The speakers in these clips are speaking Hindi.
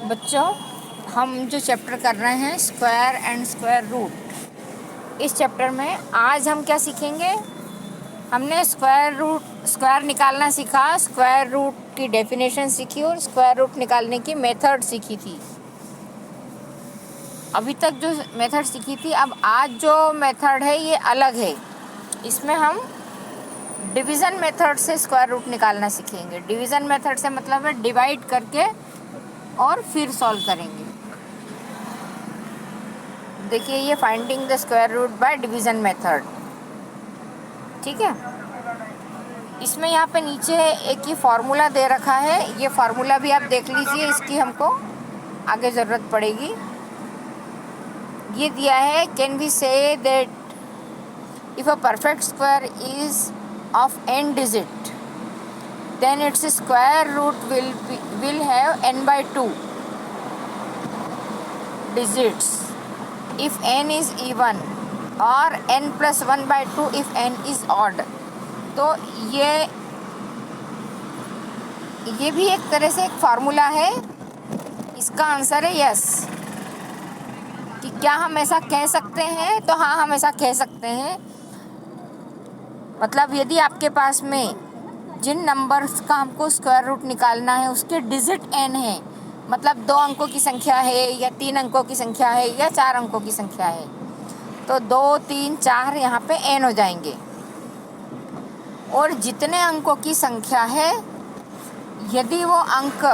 बच्चों, हम जो चैप्टर कर रहे हैं स्क्वायर एंड स्क्वायर रूट, इस चैप्टर में आज हम क्या सीखेंगे। हमने स्क्वायर निकालना सीखा, स्क्वायर रूट की डेफिनेशन सीखी और स्क्वायर रूट निकालने की मेथड सीखी थी। अभी तक जो मेथड सीखी थी, अब आज जो मेथड है ये अलग है। इसमें हम डिवीज़न मेथड से स्क्वायर रूट निकालना सीखेंगे। डिवीज़न मेथड से मतलब है डिवाइड करके और फिर सॉल्व करेंगे। देखिए, ये finding the square root by division method, ठीक है। इसमें यहाँ पे नीचे एक ये फार्मूला दे रखा है, ये फार्मूला भी आप देख लीजिए, इसकी हमको आगे ज़रूरत पड़ेगी। ये दिया है, can we say that if a perfect square is of n digit then its square root will have n/2 digits if n is even or n plus 1/2 if n is odd। तो ये भी एक तरह से एक फार्मूला है। इसका आंसर है यस। कि क्या हम ऐसा कह सकते हैं? तो हाँ, हम ऐसा कह सकते हैं। मतलब यदि आपके पास में जिन नंबर्स का हमको स्क्वायर रूट निकालना है उसके डिजिट n है, मतलब 2 अंकों की संख्या है या 3 अंकों की संख्या है या 4 अंकों की संख्या है, तो 2, 3, 4 यहाँ पे n हो जाएंगे। और जितने अंकों की संख्या है, यदि वो अंक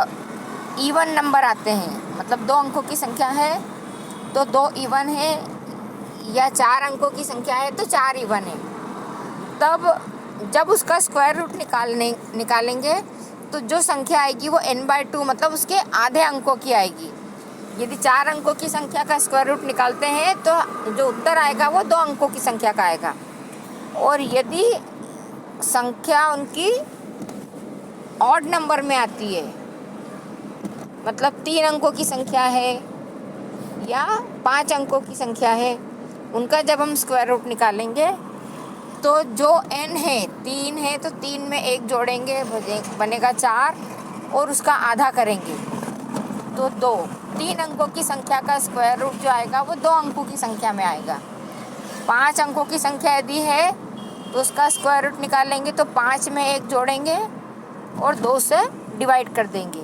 इवन नंबर आते हैं, मतलब 2 अंकों की संख्या है तो 2 इवन है, या 4 अंकों की संख्या है तो 4 इवन है, तब जब उसका स्क्वायर रूट निकालेंगे तो जो संख्या आएगी वो n/2, मतलब उसके आधे अंकों की आएगी। यदि 4 अंकों की संख्या का स्क्वायर रूट निकालते हैं तो जो उत्तर आएगा वो 2 अंकों की संख्या का आएगा। और यदि संख्या उनकी ऑड नंबर में आती है, मतलब 3 अंकों की संख्या है या 5 अंकों की संख्या है, उनका जब हम स्क्वायर रूट निकालेंगे तो जो n है 3 है तो 3 में 1 जोड़ेंगे, बनेगा 4 और उसका आधा करेंगे तो 2। 3 अंकों की संख्या का स्क्वायर रूट जो आएगा वो 2 अंकों की संख्या में आएगा। 5 अंकों की संख्या यदि है तो उसका स्क्वायर रूट निकालेंगे तो 5 में 1 जोड़ेंगे और 2 से डिवाइड कर देंगे।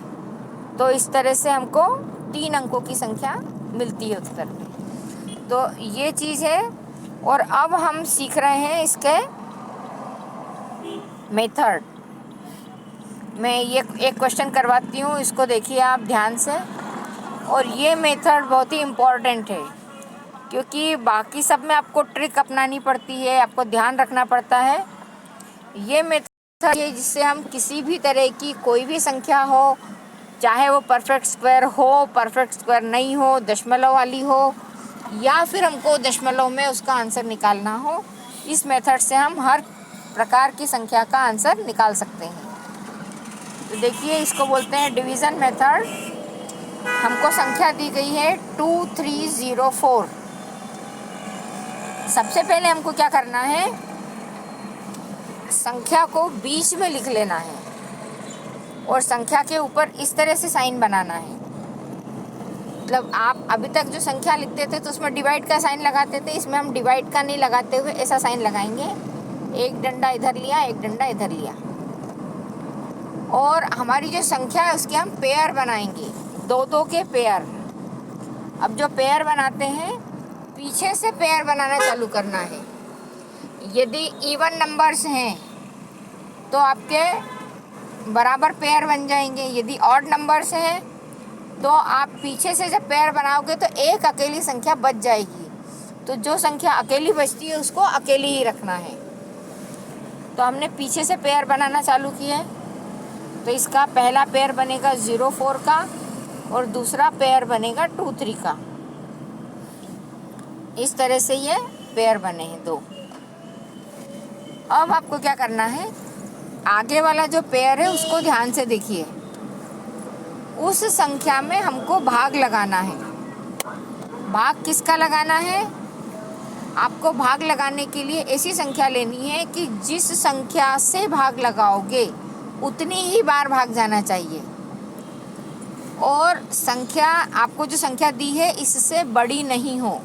तो इस तरह से हमको 3 अंकों की संख्या मिलती है उत्तर में। तो ये चीज़ है। और अब हम सीख रहे हैं इसके मेथड। मैं ये एक क्वेश्चन करवाती हूँ, इसको देखिए आप ध्यान से। और ये मेथड बहुत ही इम्पॉर्टेंट है, क्योंकि बाकी सब में आपको ट्रिक अपनानी पड़ती है, आपको ध्यान रखना पड़ता है। ये मेथड है जिससे हम किसी भी तरह की कोई भी संख्या हो, चाहे वो परफेक्ट स्क्वायर हो, परफेक्ट स्क्वायर नहीं हो, दशमलव वाली हो, या फिर हमको दशमलव में उसका आंसर निकालना हो, इस मेथड से हम हर प्रकार की संख्या का आंसर निकाल सकते हैं। तो देखिए, इसको बोलते हैं डिवीज़न मेथड। हमको संख्या दी गई है 2304। सबसे पहले हमको क्या करना है, संख्या को बीच में लिख लेना है और संख्या के ऊपर इस तरह से साइन बनाना है। मतलब आप अभी तक जो संख्या लिखते थे तो उसमें डिवाइड का साइन लगाते थे, इसमें हम डिवाइड का नहीं लगाते हुए ऐसा साइन लगाएंगे। एक डंडा इधर लिया, एक डंडा इधर लिया, और हमारी जो संख्या है उसके हम पेयर बनाएंगे, 2-2 के पेयर। अब जो पेयर बनाते हैं, पीछे से पेयर बनाना चालू करना है। यदि इवन नंबर्स हैं तो आपके बराबर पेयर बन जाएंगे। यदि ऑड नंबर्स हैं तो आप पीछे से जब पेयर बनाओगे तो एक अकेली संख्या बच जाएगी। तो जो संख्या अकेली बचती है उसको अकेली ही रखना है। तो हमने पीछे से पेयर बनाना चालू किया है। तो इसका पहला पेयर बनेगा 04 का और दूसरा पेयर बनेगा 23 का। इस तरह से ये पेयर बने हैं 2। अब आपको क्या करना है, आगे वाला जो पेयर है उसको ध्यान से देखिए। उस संख्या में हमको भाग लगाना है। भाग किसका लगाना है? आपको भाग लगाने के लिए ऐसी संख्या लेनी है कि जिस संख्या से भाग लगाओगे उतनी ही बार भाग जाना चाहिए। और संख्या आपको जो संख्या दी है इससे बड़ी नहीं हो।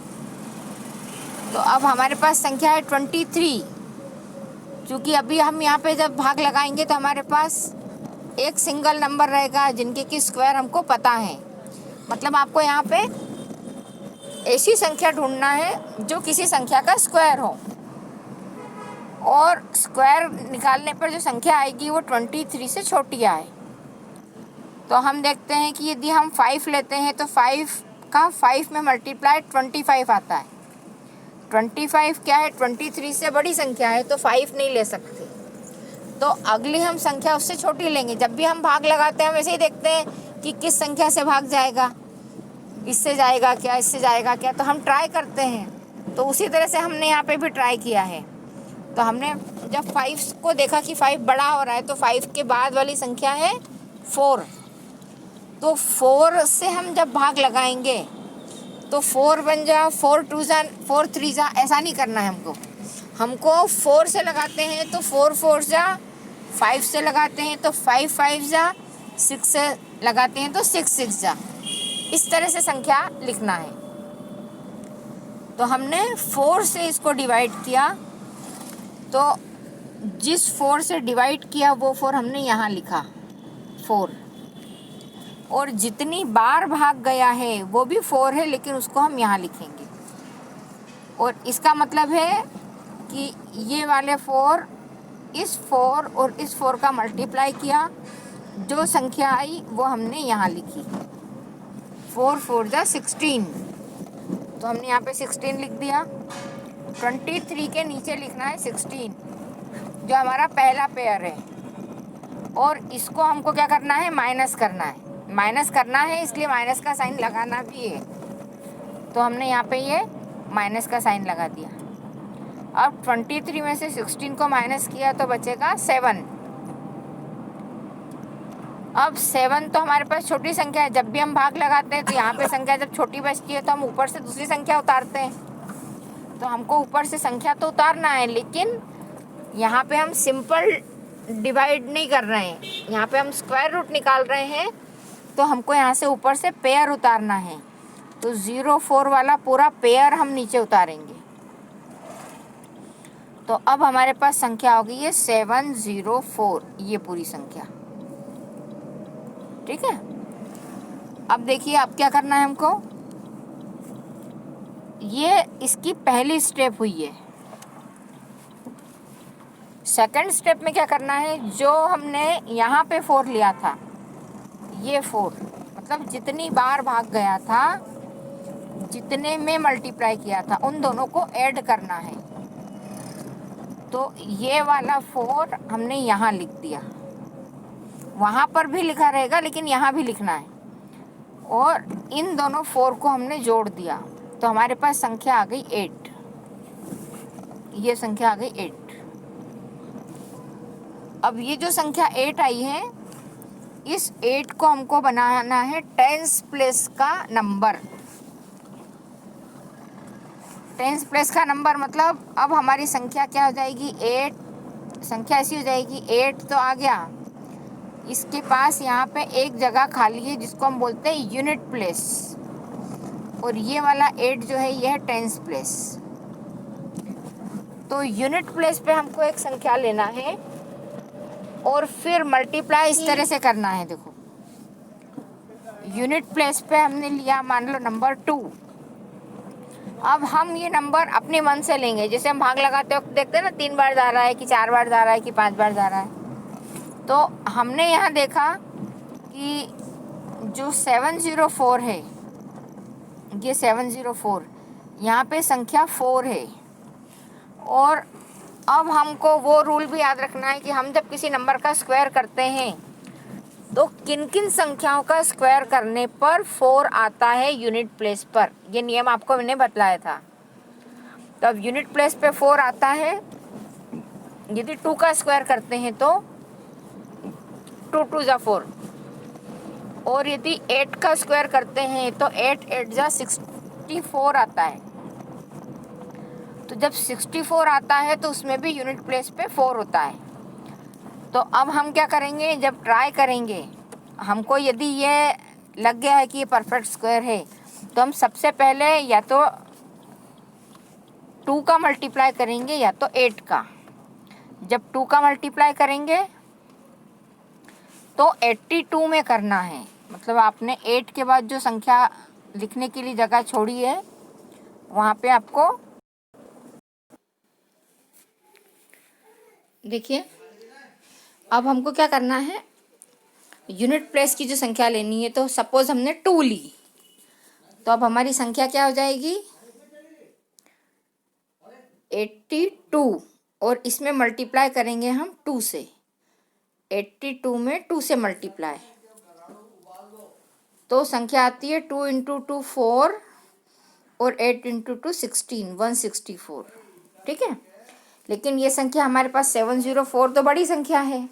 तो अब हमारे पास संख्या है 23। क्योंकि अभी हम यहाँ पे जब भाग लगाएंगे तो हमारे पास एक सिंगल नंबर रहेगा जिनके की स्क्वायर हमको पता है। मतलब आपको यहाँ पे ऐसी संख्या ढूंढना है जो किसी संख्या का स्क्वायर हो, और स्क्वायर निकालने पर जो संख्या आएगी वो 23 से छोटी आए। तो हम देखते हैं कि यदि हम 5 लेते हैं तो 5 का 5 में मल्टीप्लाई 25 आता है। 25 क्या है, 23 से बड़ी संख्या है, तो 5 नहीं ले सकते। तो अगली हम संख्या उससे छोटी लेंगे। जब भी हम भाग लगाते हैं हम ऐसे ही देखते हैं कि किस संख्या से भाग जाएगा, इससे जाएगा क्या, इससे जाएगा क्या, तो हम ट्राई करते हैं। तो उसी तरह से हमने यहाँ पे भी ट्राई किया है। तो हमने जब 5 को देखा कि 5 बड़ा हो रहा है, तो 5 के बाद वाली संख्या है 4। तो 4 से हम जब भाग लगाएंगे तो 4 बन जा, 4 2 जा, 4 3 जा, ऐसा नहीं करना है हमको 4 से लगाते हैं तो 4 4 जा, 5 से लगाते हैं तो 5 5 जा, 6 से लगाते हैं तो 6 6 जा। इस तरह से संख्या लिखना है। तो हमने 4 से इसको डिवाइड किया, तो जिस 4 से डिवाइड किया वो 4 हमने यहाँ लिखा 4, और जितनी बार भाग गया है वो भी 4 है, लेकिन उसको हम यहाँ लिखेंगे। और इसका मतलब है कि ये वाले 4 इस 4 और इस 4 का मल्टीप्लाई किया, जो संख्या आई वो हमने यहाँ लिखी। 4 4 जा 16, तो हमने यहाँ पे 16 लिख दिया। 23 के नीचे लिखना है 16, जो हमारा पहला पेयर है। और इसको हमको क्या करना है, माइनस करना है। माइनस करना है इसलिए माइनस का साइन लगाना भी है। तो हमने यहाँ पे ये माइनस का साइन लगा दिया। अब 23 में से 16 को माइनस किया तो बचेगा 7। अब 7 तो हमारे पास छोटी संख्या है। जब भी हम भाग लगाते हैं तो यहाँ पे संख्या जब छोटी बचती है तो हम ऊपर से दूसरी संख्या उतारते हैं। तो हमको ऊपर से संख्या तो उतारना है, लेकिन यहाँ पे हम सिंपल डिवाइड नहीं कर रहे हैं, यहाँ पे हम स्क्वायर रूट निकाल रहे हैं। तो हमको यहाँ से ऊपर से पेयर उतारना है। तो 0 4 वाला पूरा पेयर हम नीचे उतारेंगे। तो अब हमारे पास संख्या हो गई है 704, ये पूरी संख्या। ठीक है। अब देखिए अब क्या करना है हमको, ये इसकी पहली स्टेप हुई है। सेकंड स्टेप में क्या करना है, जो हमने यहाँ पे 4 लिया था, ये 4 मतलब जितनी बार भाग गया था, जितने में मल्टीप्लाई किया था, उन दोनों को ऐड करना है। तो ये वाला 4 हमने यहाँ लिख दिया, वहाँ पर भी लिखा रहेगा लेकिन यहाँ भी लिखना है। और इन दोनों 4 को हमने जोड़ दिया, तो हमारे पास संख्या आ गई 8। ये संख्या आ गई 8। अब ये जो संख्या 8 आई है, इस 8 को हमको बनाना है टेंस प्लेस का नंबर। टेंस प्लेस का नंबर मतलब अब हमारी संख्या क्या हो जाएगी, 8। संख्या ऐसी हो जाएगी 8 तो आ गया, इसके पास यहाँ पे एक जगह खाली है जिसको हम बोलते हैं यूनिट प्लेस, और ये वाला 8 जो है ये है टेंस प्लेस। तो यूनिट प्लेस पे हमको एक संख्या लेना है और फिर मल्टीप्लाई इस तरह से करना है। देखो यूनिट प्लेस पे हमने लिया मान लो नंबर 2। अब हम ये नंबर अपने मन से लेंगे, जैसे हम भाग लगाते वक्त देखते हैं ना 3 बार जा रहा है कि 4 बार जा रहा है कि 5 बार जा रहा है। तो हमने यहाँ देखा कि जो 704 है, ये 704, यहाँ पे संख्या 4 है। और अब हमको वो रूल भी याद रखना है कि हम जब किसी नंबर का स्क्वायर करते हैं तो किन किन संख्याओं का स्क्वायर करने पर 4 आता है यूनिट प्लेस पर। ये नियम आपको मैंने बतलाया था। तो अब यूनिट प्लेस पे 4 आता है। यदि 2 का स्क्वायर करते हैं तो 2 2 जा 4, और यदि 8 का स्क्वायर करते हैं तो 8 8 जा 64 आता है। तो जब 64 आता है तो उसमें भी यूनिट प्लेस पे 4 होता है। तो अब हम क्या करेंगे, जब ट्राई करेंगे, हमको यदि ये लग गया है कि ये परफेक्ट स्क्वायर है, तो हम सबसे पहले या तो 2 का मल्टीप्लाई करेंगे या तो 8 का। जब 2 का मल्टीप्लाई करेंगे तो 82 में करना है, मतलब आपने 8 के बाद जो संख्या लिखने के लिए जगह छोड़ी है वहाँ पे आपको देखिए। अब हमको क्या करना है, यूनिट प्लेस की जो संख्या लेनी है, तो सपोज हमने 2 ली, तो अब हमारी संख्या क्या हो जाएगी 82, और इसमें मल्टीप्लाई करेंगे हम 2 से। 82 में 2 से मल्टीप्लाई, तो संख्या आती है 2 इंटू 2 4 और 8 इंटू 2 16, 164। ठीक है, लेकिन ये संख्या हमारे पास 704 तो बड़ी संख्या है,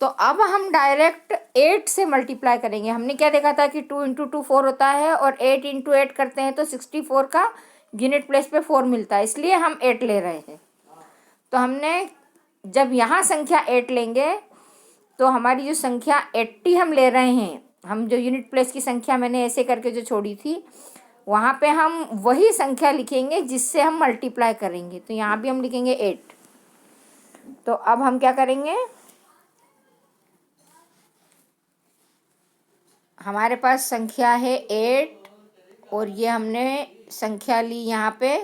तो अब हम डायरेक्ट 8 से मल्टीप्लाई करेंगे। हमने क्या देखा था कि 2 इंटू 2 4 होता है, और 8 इंटू 8 करते हैं तो 64 का यूनिट प्लेस पे 4 मिलता है, इसलिए हम 8 ले रहे हैं। तो हमने जब यहाँ संख्या 8 लेंगे तो हमारी जो संख्या 80 हम ले रहे हैं, हम जो यूनिट प्लेस की संख्या मैंने ऐसे करके जो छोड़ी थी वहाँ पे हम वही संख्या लिखेंगे जिससे हम मल्टीप्लाई करेंगे। तो यहाँ भी हम लिखेंगे 8। तो अब हम क्या करेंगे, हमारे पास संख्या है 8 और ये हमने संख्या ली यहाँ पे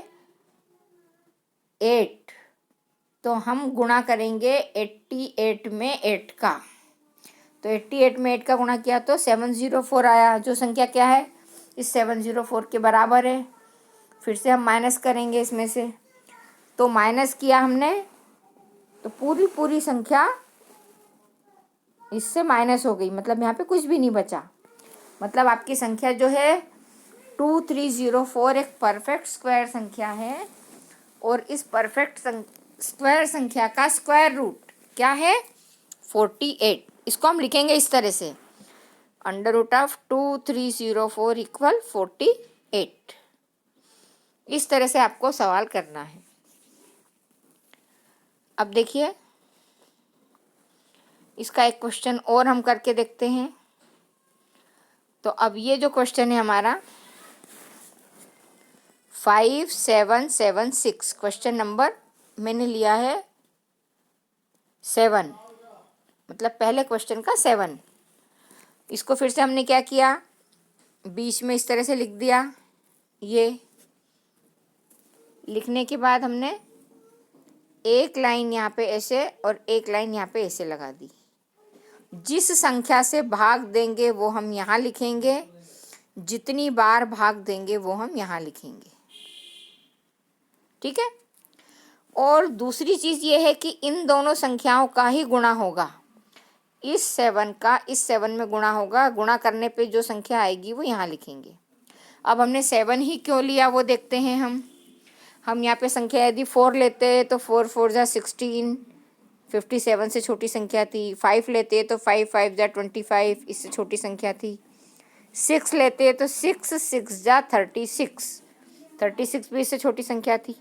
8, तो हम गुणा करेंगे 88 में 8 का। तो 88 में 8 का गुणा किया तो 704 आया, जो संख्या क्या है इस 704 के बराबर है। फिर से हम माइनस करेंगे इसमें से, तो माइनस किया हमने तो पूरी संख्या इससे माइनस हो गई, मतलब यहाँ पे कुछ भी नहीं बचा। मतलब आपकी संख्या जो है 2304 एक परफेक्ट स्क्वायर संख्या है, और इस परफेक्ट स्क्वायर संख्या का स्क्वायर रूट क्या है 48। इसको हम लिखेंगे इस तरह से, √2304 इक्वल 48। इस तरह से आपको सवाल करना है। अब देखिए इसका एक क्वेश्चन और हम करके देखते हैं। तो अब ये जो क्वेश्चन है हमारा 5776, क्वेश्चन नंबर मैंने लिया है 7, मतलब पहले क्वेश्चन का 7। इसको फिर से हमने क्या किया, बीच में इस तरह से लिख दिया। ये लिखने के बाद हमने एक लाइन यहाँ पे ऐसे और एक लाइन यहाँ पे ऐसे लगा दी। जिस संख्या से भाग देंगे वो हम यहाँ लिखेंगे, जितनी बार भाग देंगे वो हम यहाँ लिखेंगे। ठीक है, और दूसरी चीज़ ये है कि इन दोनों संख्याओं का ही गुणा होगा। इस 7 का इस 7 में गुणा होगा, गुणा करने पे जो संख्या आएगी वो यहाँ लिखेंगे। अब हमने 7 ही क्यों लिया वो देखते हैं। हम यहाँ पे संख्या यदि 4 लेते हैं तो 4 4 जा 16, 57 से छोटी संख्या थी। 5 लेते हैं तो 5 5 जा 25, इससे छोटी संख्या थी। 6 लेते हैं तो 6 6 जा 36, 36 भी इससे छोटी संख्या थी।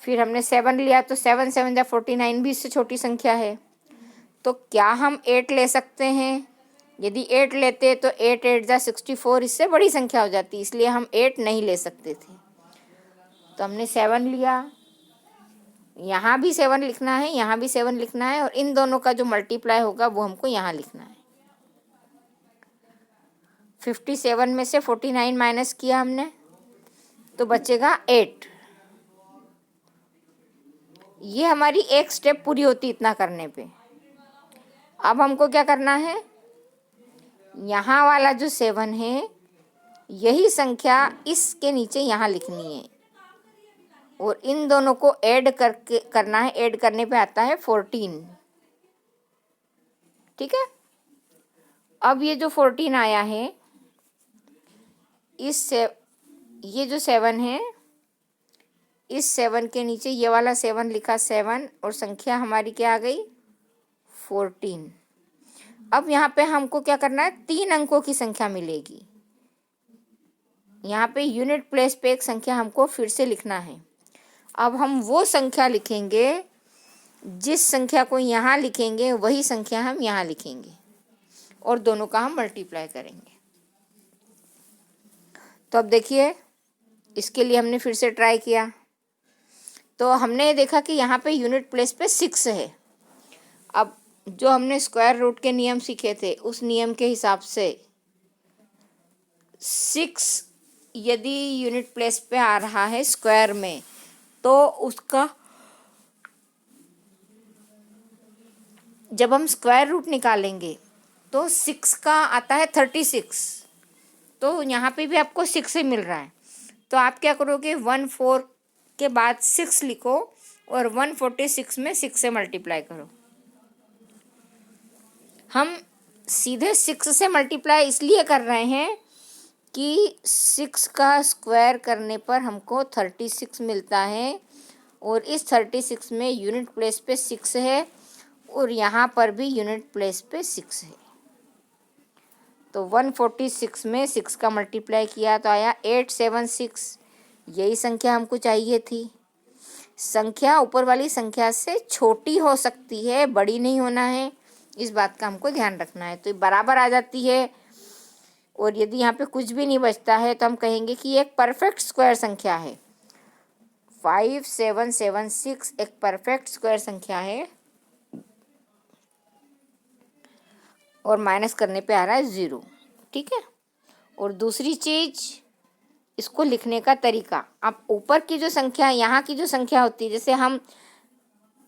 फिर हमने 7 लिया तो 7 7 जा 49 भी इससे छोटी संख्या है। तो क्या हम 8 ले सकते हैं? यदि 8 लेते तो 8 8 जा 64, इससे बड़ी संख्या हो जाती, इसलिए हम 8 नहीं ले सकते थे। तो हमने 7 लिया, यहाँ भी 7 लिखना है, यहाँ भी 7 लिखना है, और इन दोनों का जो मल्टीप्लाई होगा वो हमको यहाँ लिखना है। 57 में से 49 माइनस किया हमने तो बचेगा 8। ये हमारी एक स्टेप पूरी होती इतना करने पे। अब हमको क्या करना है, यहाँ वाला जो 7 है यही संख्या इसके नीचे यहाँ लिखनी है, और इन दोनों को ऐड करके करना है। ऐड करने पे आता है 14। ठीक है, अब ये जो 14 आया है ये जो 7 है, इस 7 के नीचे ये वाला 7 लिखा 7, और संख्या हमारी क्या आ गई 14। अब यहाँ पे हमको क्या करना है, 3 अंकों की संख्या मिलेगी। यहाँ पे यूनिट प्लेस पे एक संख्या हमको फिर से लिखना है। अब हम वो संख्या लिखेंगे, जिस संख्या को यहाँ लिखेंगे वही संख्या हम यहाँ लिखेंगे, और दोनों का हम मल्टीप्लाई करेंगे। तो अब देखिए, इसके लिए हमने फिर से ट्राई किया, तो हमने देखा कि यहाँ पे यूनिट प्लेस पे 6 है। अब जो हमने स्क्वायर रूट के नियम सीखे थे उस नियम के हिसाब से 6 यदि यूनिट प्लेस पे आ रहा है स्क्वायर में, तो उसका जब हम स्क्वायर रूट निकालेंगे तो 6 का आता है 36, तो यहाँ पे भी आपको 6 ही मिल रहा है। तो आप क्या करोगे, 14 के बाद 6 लिखो और 146 में 6 से मल्टीप्लाई करो। हम सीधे 6 से मल्टीप्लाई इसलिए कर रहे हैं कि 6 का स्क्वायर करने पर हमको 36 मिलता है, और इस 36 में यूनिट प्लेस पे 6 है और यहाँ पर भी यूनिट प्लेस पे 6 है। तो 146 में 6 का मल्टीप्लाई किया तो आया 876। यही संख्या हमको चाहिए थी। संख्या ऊपर वाली संख्या से छोटी हो सकती है, बड़ी नहीं होना है, इस बात का हमको ध्यान रखना है। तो बराबर आ जाती है, और यदि यहाँ पे कुछ भी नहीं बचता है तो हम कहेंगे कि एक परफेक्ट स्क्वायर संख्या है। 5776 एक परफेक्ट स्क्वायर संख्या है, और माइनस करने पे आ रहा है 0। ठीक है। और दूसरी चीज, इसको लिखने का तरीका, आप ऊपर की जो संख्या, यहाँ की जो संख्या होती है, जैसे हम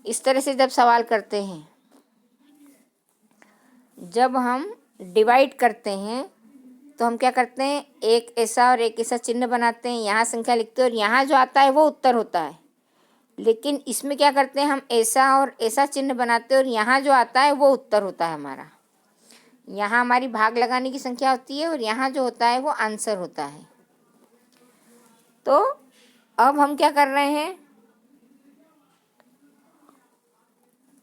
इस तरह से जब सवाल करते हैं, जब हम डिवाइड करते हैं तो हम क्या करते हैं, एक ऐसा और एक ऐसा चिन्ह बनाते हैं, यहाँ संख्या लिखते हैं और यहाँ जो आता है वो उत्तर होता है। लेकिन इसमें क्या करते हैं, हम ऐसा और ऐसा चिन्ह बनाते हैं और यहाँ जो आता है वो उत्तर होता है हमारा। यहाँ हमारी भाग लगाने की संख्या होती है और यहाँ जो होता है वो आंसर होता है। तो अब हम क्या कर रहे हैं,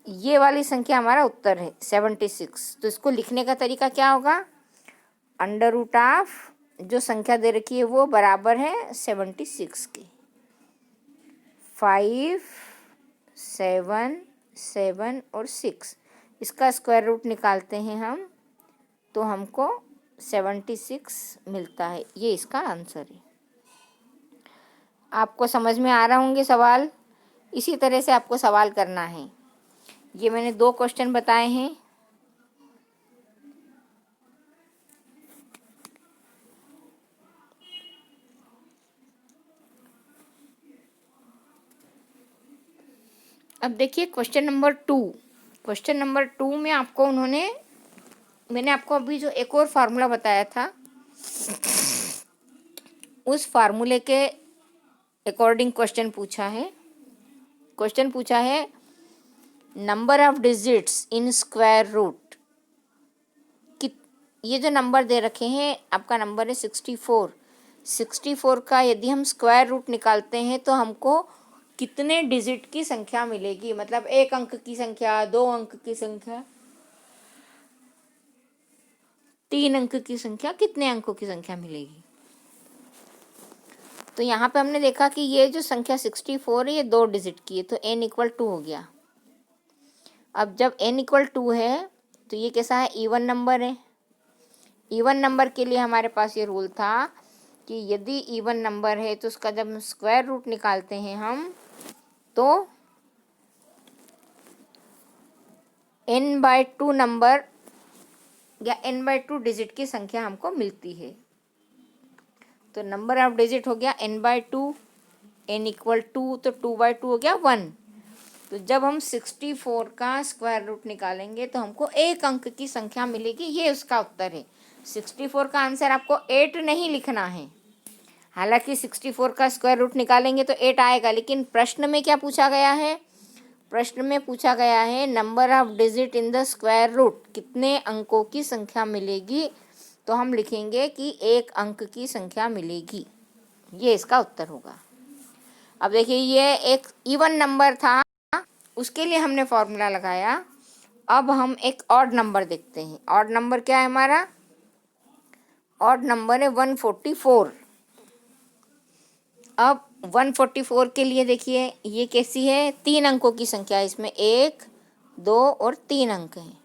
ये वाली संख्या हमारा उत्तर है 76। तो इसको लिखने का तरीका क्या होगा, अंडर रूट ऑफ जो संख्या दे रखी है वो बराबर है 76 के। 5, 7, 7 और 6, इसका स्क्वायर रूट निकालते हैं हम, तो हमको 76 मिलता है। ये इसका आंसर है। आपको समझ में आ रहा होंगे सवाल। इसी तरह से आपको सवाल करना है। ये मैंने 2 क्वेश्चन बताए हैं। अब देखिए क्वेश्चन नंबर 2। क्वेश्चन नंबर 2 में आपको मैंने आपको अभी जो एक और फार्मूला बताया था, उस फार्मूले के अकॉर्डिंग क्वेश्चन पूछा है। क्वेश्चन पूछा है, number of digits in square root. कि ये जो नंबर दे रखे हैं, आपका नंबर है 64। 64 का यदि हम स्क्वायर रूट निकालते हैं तो हमको कितने डिजिट की संख्या मिलेगी, मतलब 1 अंक की संख्या, 2 अंक की संख्या, 3 अंक की संख्या, कितने अंकों की संख्या मिलेगी। तो यहाँ पे हमने देखा कि ये जो संख्या 64 है ये 2 डिजिट की है, तो n इक्वल 2 हो गया। अब जब n इक्वल 2 है तो ये कैसा है, इवन नंबर है। इवन नंबर के लिए हमारे पास ये रूल था कि यदि इवन नंबर है तो उसका जब स्क्वायर रूट निकालते हैं हम, तो n/2 नंबर या n/2 डिजिट की संख्या हमको मिलती है। तो नंबर ऑफ डिजिट हो गया n/2, n इक्वल 2, तो 2/2 हो गया 1। तो जब हम 64 का स्क्वायर रूट निकालेंगे तो हमको 1 अंक की संख्या मिलेगी। ये उसका उत्तर है। 64 का आंसर आपको 8 नहीं लिखना है। हालांकि 64 का स्क्वायर रूट निकालेंगे तो 8 आएगा, लेकिन प्रश्न में क्या पूछा गया है, प्रश्न में पूछा गया है number of digit in the square root, कितने अंकों की संख्या मिलेगी। तो हम लिखेंगे कि 1 अंक की संख्या मिलेगी। ये इसका उत्तर होगा। अब देखिए, ये एक इवन नंबर था, उसके लिए हमने फॉर्मूला लगाया। अब हम एक ऑड नंबर देखते हैं। ऑड नंबर क्या है हमारा, ऑड नंबर है 144। अब 144 के लिए देखिए ये कैसी है, 3 अंकों की संख्या है, इसमें 1, 2 और 3 अंक हैं।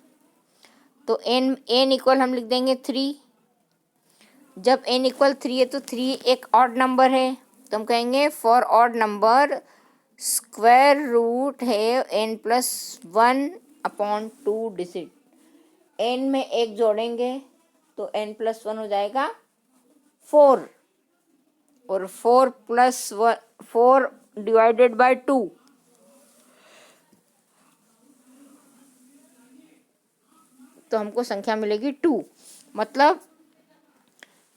तो n इक्वल हम लिख देंगे 3। जब n इक्वल 3 है तो 3 एक ऑड नंबर है, तो हम कहेंगे for odd number square root है n+1/2 डिजिट। n में एक जोड़ेंगे तो n+1 हो जाएगा 4, और 4 डिवाइडेड बाय 2, तो हमको संख्या मिलेगी 2। मतलब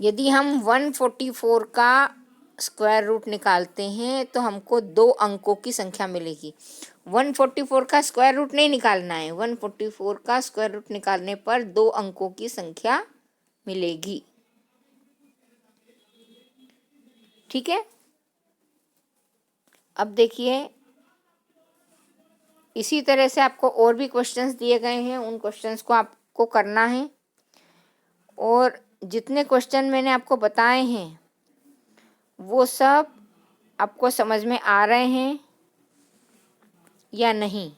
यदि हम 144 का स्क्वायर रूट निकालते हैं तो हमको 2 अंकों की संख्या मिलेगी। 144 का स्क्वायर रूट नहीं निकालना है, 144 का स्क्वायर रूट निकालने पर 2 अंकों की संख्या मिलेगी। ठीक है, अब देखिए इसी तरह से आपको और भी क्वेश्चंस दिए गए हैं, उन क्वेश्चंस को आपको करना है। और जितने क्वेश्चन मैंने आपको बताए हैं वो सब आपको समझ में आ रहे हैं या नहीं?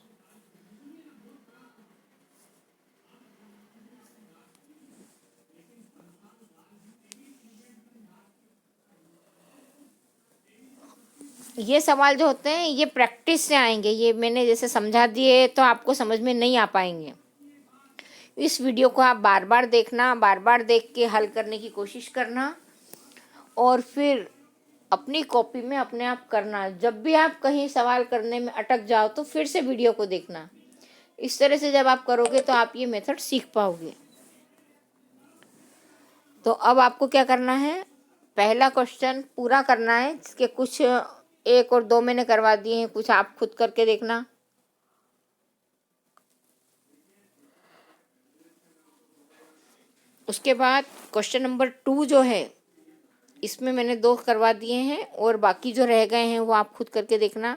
ये सवाल जो होते हैं ये प्रैक्टिस से आएंगे, ये मैंने जैसे समझा दिए तो आपको समझ में नहीं आ पाएंगे। इस वीडियो को आप बार बार देखना, बार बार देख के हल करने की कोशिश करना, और फिर अपनी कॉपी में अपने आप करना। जब भी आप कहीं सवाल करने में अटक जाओ तो फिर से वीडियो को देखना। इस तरह से जब आप करोगे तो आप ये मेथड सीख पाओगे। तो अब आपको क्या करना है, पहला क्वेश्चन पूरा करना है, जिसके कुछ 1 और 2 मैंने करवा दिए हैं, कुछ आप खुद करके देखना। उसके बाद क्वेश्चन नंबर 2 जो है इसमें मैंने 2 करवा दिए हैं, और बाकी जो रह गए हैं वो आप खुद करके देखना।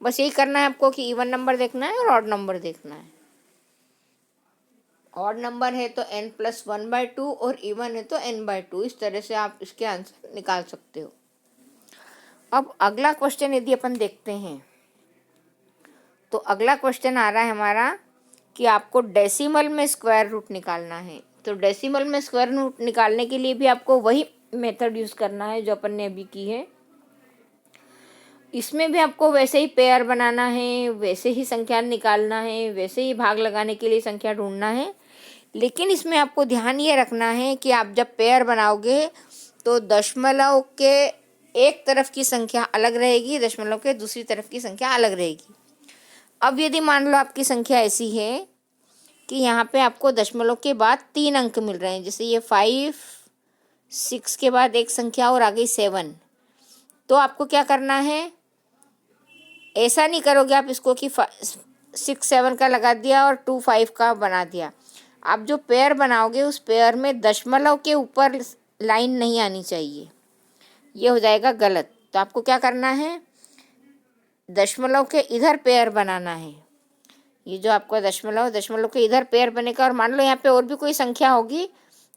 बस यही करना है आपको कि इवन नंबर देखना है और ऑड नंबर देखना है। ऑड नंबर है तो n+1/2 और इवन है तो n/2। इस तरह से आप इसके आंसर निकाल सकते हो। अब अगला क्वेश्चन यदि अपन देखते हैं तो अगला क्वेश्चन आ रहा है हमारा कि आपको डेसिमल में स्क्वायर रूट निकालना है। तो डेसिमल में स्क्वायर रूट निकालने के लिए भी आपको वही मेथड यूज़ करना है जो अपन ने अभी की है। इसमें भी आपको वैसे ही पेयर बनाना है, वैसे ही संख्या निकालना है, वैसे ही भाग लगाने के लिए संख्या ढूंढना है। लेकिन इसमें आपको ध्यान ये रखना है कि आप जब पेयर बनाओगे तो दशमलव के एक तरफ की संख्या अलग रहेगी, दशमलव के दूसरी तरफ की संख्या अलग रहेगी। अब यदि मान लो आपकी संख्या ऐसी है कि यहाँ पे आपको दशमलव के बाद 3 अंक मिल रहे हैं, जैसे ये 5, 6 के बाद एक संख्या और आगे 7, तो आपको क्या करना है, ऐसा नहीं करोगे आप इसको कि 6, 7 का लगा दिया और 2, 5 का बना दिया। आप जो पेयर बनाओगे उस पेयर में दशमलव के ऊपर लाइन नहीं आनी चाहिए, ये हो जाएगा गलत। तो आपको क्या करना है, दशमलव के इधर पेयर बनाना है। ये जो आपका दशमलव के इधर पेयर बनेगा, और मान लो यहाँ पे और भी कोई संख्या होगी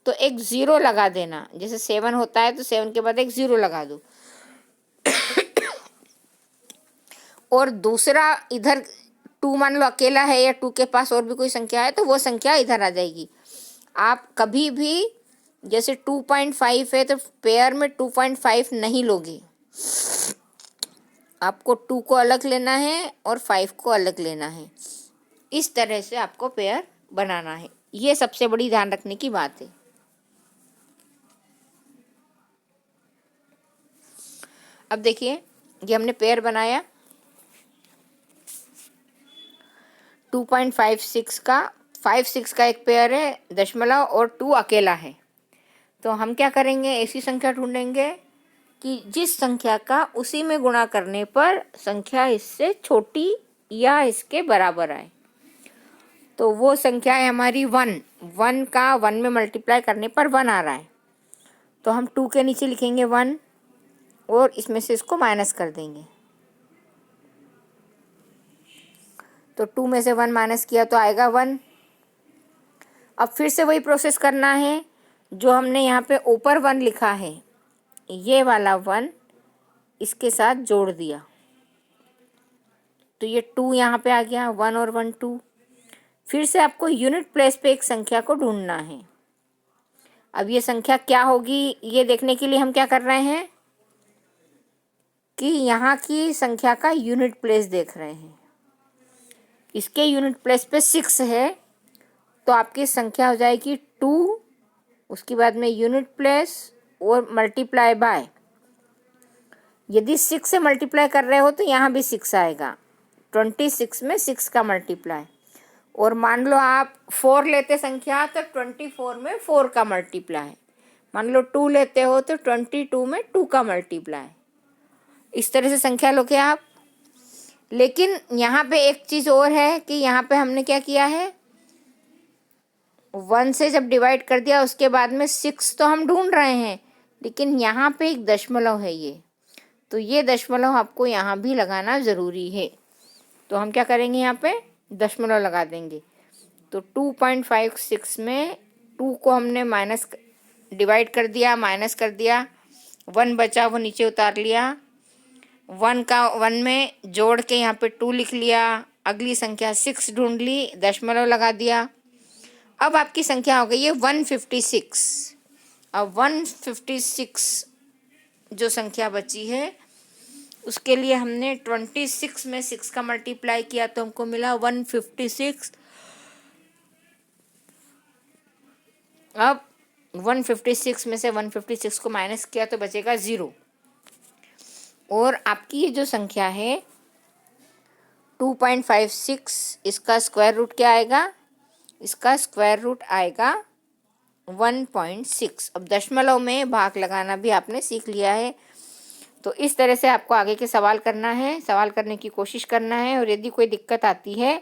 तो एक 0 लगा देना। जैसे 7 होता है तो 7 के बाद एक 0 लगा दो। और दूसरा इधर 2 मान लो अकेला है या 2 के पास और भी कोई संख्या है तो वो संख्या इधर आ जाएगी। आप कभी भी जैसे 2.5 है तो पेयर में 2.5 नहीं लोगे, आपको 2 को अलग लेना है और 5 को अलग लेना है। इस तरह से आपको पेयर बनाना है, ये सबसे बड़ी ध्यान रखने की बात है। अब देखिए ये हमने पेयर बनाया 2.56 का, 5, 6 का एक पेयर है दशमलव और 2 अकेला है। तो हम क्या करेंगे, ऐसी संख्या ढूंढेंगे कि जिस संख्या का उसी में गुणा करने पर संख्या इससे छोटी या इसके बराबर आए। तो वो संख्या है हमारी 1 का 1 में मल्टीप्लाई करने पर 1 आ रहा है, तो हम 2 के नीचे लिखेंगे 1 और इसमें से इसको माइनस कर देंगे। तो 2 में से 1 माइनस किया तो आएगा 1। अब फिर से वही प्रोसेस करना है, जो हमने यहाँ पे ऊपर 1 लिखा है ये वाला 1 इसके साथ जोड़ दिया तो ये 2 यहाँ पे आ गया, 1 और 1 2। फिर से आपको यूनिट प्लेस पे एक संख्या को ढूंढना है। अब ये संख्या क्या होगी ये देखने के लिए हम क्या कर रहे हैं कि यहाँ की संख्या का यूनिट प्लेस देख रहे हैं। इसके यूनिट प्लेस पे 6 है, तो आपकी संख्या हो जाएगी 2, उसके बाद में यूनिट प्लेस और मल्टीप्लाई बाय। यदि 6 से मल्टीप्लाई कर रहे हो तो यहाँ भी 6 आएगा, 26 में 6 का मल्टीप्लाई। और मान लो आप 4 लेते संख्या तो 24 में 4 का मल्टीप्लाई। मान लो 2 लेते हो तो 22 में 2 का मल्टीप्लाई। इस तरह से संख्या लोगे आप। लेकिन यहाँ पे एक चीज़ और है कि यहाँ पे हमने क्या किया है, 1 से जब डिवाइड कर दिया उसके बाद में 6 तो हम ढूंढ रहे हैं, लेकिन यहाँ पे एक दशमलव है ये, तो ये दशमलव आपको यहाँ भी लगाना ज़रूरी है। तो हम क्या करेंगे, यहाँ पे दशमलव लगा देंगे। तो 2.56 में 2 को हमने डिवाइड कर दिया, माइनस कर दिया, 1 बचा वो नीचे उतार लिया, 1 में जोड़ के यहाँ पे 2 लिख लिया। अगली संख्या 6 ढूंढ ली, दशमलव लगा दिया। अब आपकी संख्या हो गई है 156। अब 156 जो संख्या बची है उसके लिए हमने 26 में 6 का मल्टीप्लाई किया तो हमको मिला 156। अब 156 में से 156 को माइनस किया तो बचेगा 0। और आपकी ये जो संख्या है 2.56, इसका स्क्वायर रूट क्या आएगा, इसका स्क्वायर रूट आएगा 1.6। अब दशमलव में भाग लगाना भी आपने सीख लिया है। तो इस तरह से आपको आगे के सवाल करना है, सवाल करने की कोशिश करना है। और यदि कोई दिक्कत आती है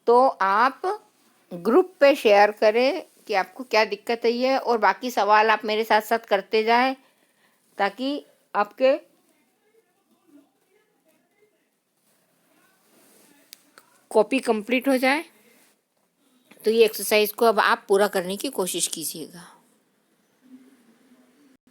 तो आप ग्रुप पे शेयर करें कि आपको क्या दिक्कत आई है, और बाकी सवाल आप मेरे साथ साथ करते जाएं ताकि आपके कॉपी कंप्लीट हो जाए। तो ये एक्सरसाइज को अब आप पूरा करने की कोशिश कीजिएगा।